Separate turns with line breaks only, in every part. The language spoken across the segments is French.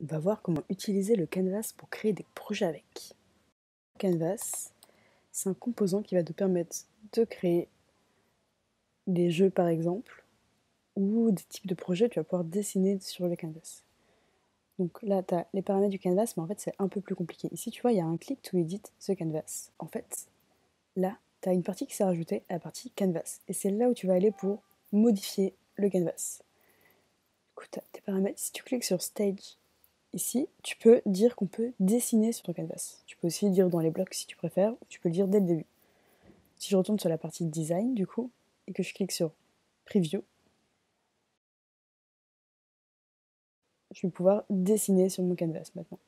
On va voir comment utiliser le canvas pour créer des projets avec. Canvas, c'est un composant qui va te permettre de créer des jeux par exemple, ou des types de projets que tu vas pouvoir dessiner sur le canvas. Donc là, tu as les paramètres du canvas, mais en fait, c'est un peu plus compliqué. Ici, tu vois, il y a un click to edit the canvas. En fait, là, tu as une partie qui s'est rajoutée à la partie canvas. Et c'est là où tu vas aller pour modifier le canvas. Du coup, tu as tes paramètres. Si tu cliques sur Stage, ici, tu peux dire qu'on peut dessiner sur ton canvas. Tu peux aussi le dire dans les blocs si tu préfères, ou tu peux le dire dès le début. Si je retourne sur la partie Design, du coup, et que je clique sur Preview, je vais pouvoir dessiner sur mon canvas maintenant.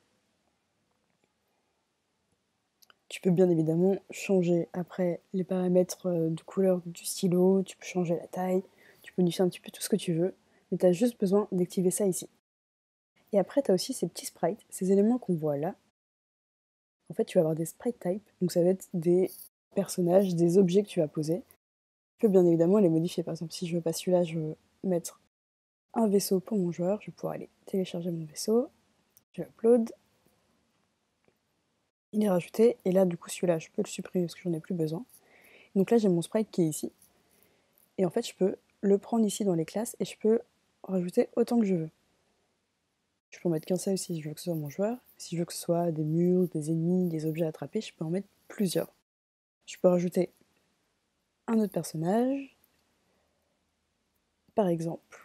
Tu peux bien évidemment changer après les paramètres de couleur du stylo, tu peux changer la taille, tu peux modifier un petit peu tout ce que tu veux, mais tu as juste besoin d'activer ça ici. Et après, tu as aussi ces petits sprites, ces éléments qu'on voit là. En fait, tu vas avoir des sprite types, donc ça va être des personnages, des objets que tu vas poser. Tu peux bien évidemment les modifier. Par exemple, si je veux pas celui-là, je veux mettre un vaisseau pour mon joueur, je vais pouvoir aller télécharger mon vaisseau, je vais upload, il est rajouté, et là du coup celui-là je peux le supprimer parce que j'en ai plus besoin. Donc là j'ai mon sprite qui est ici, et en fait je peux le prendre ici dans les classes et je peux rajouter autant que je veux. Je peux en mettre qu'un seul si je veux que ce soit mon joueur, si je veux que ce soit des murs, des ennemis, des objets à attraper, je peux en mettre plusieurs. Je peux rajouter un autre personnage, par exemple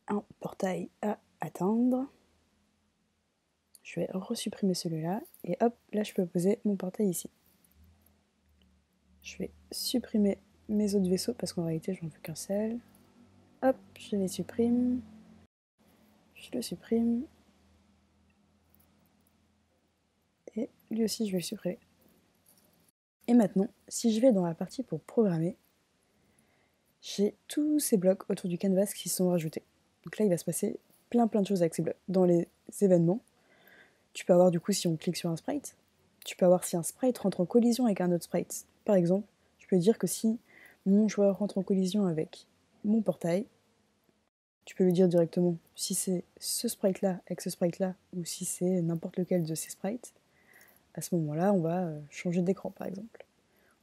un portail à atteindre. Je vais resupprimer celui-là, et hop, là je peux poser mon portail ici. Je vais supprimer mes autres vaisseaux parce qu'en réalité j'en veux qu'un seul. Hop, je les supprime. Je le supprime. Et lui aussi je vais le supprimer. Et maintenant, si je vais dans la partie pour programmer, j'ai tous ces blocs autour du canvas qui sont rajoutés. Donc là il va se passer plein de choses avec ces blocs. Dans les événements, tu peux avoir du coup si on clique sur un sprite, tu peux avoir si un sprite rentre en collision avec un autre sprite. Par exemple, je peux dire que si mon joueur rentre en collision avec mon portail, tu peux lui dire directement si c'est ce sprite-là avec ce sprite-là, ou si c'est n'importe lequel de ces sprites. À ce moment-là, on va changer d'écran, par exemple.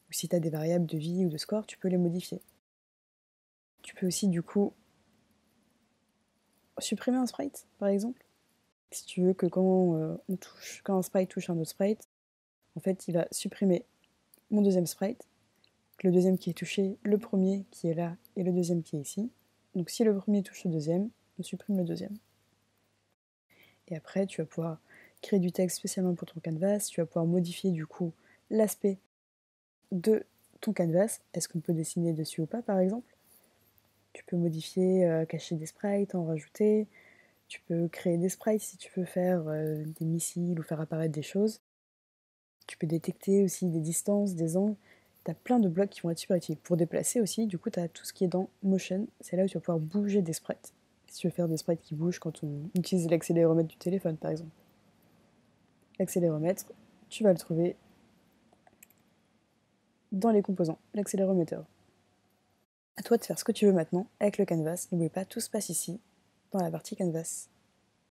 Ou si tu as des variables de vie ou de score, tu peux les modifier. Tu peux aussi, du coup, supprimer un sprite, par exemple. Si tu veux que quand un sprite touche un autre sprite, en fait, il va supprimer mon deuxième sprite, le deuxième qui est touché, le premier qui est là, et le deuxième qui est ici. Donc si le premier touche le deuxième, on supprime le deuxième. Et après, tu vas pouvoir créer du texte spécialement pour ton canvas, tu vas pouvoir modifier du coup l'aspect de ton canvas. Est-ce qu'on peut dessiner dessus ou pas, par exemple? Tu peux modifier, cacher des sprites, en rajouter. Tu peux créer des sprites si tu veux faire des missiles ou faire apparaître des choses. Tu peux détecter aussi des distances, des angles. Tu as plein de blocs qui vont être super utiles. Pour déplacer aussi, du coup, tu as tout ce qui est dans Motion. C'est là où tu vas pouvoir bouger des sprites. Si tu veux faire des sprites qui bougent quand on utilise l'accéléromètre du téléphone, par exemple. L'accéléromètre, tu vas le trouver dans les composants, l'accélérométeur. À toi de faire ce que tu veux maintenant avec le canvas. N'oublie pas, tout se passe ici, dans la partie canvas.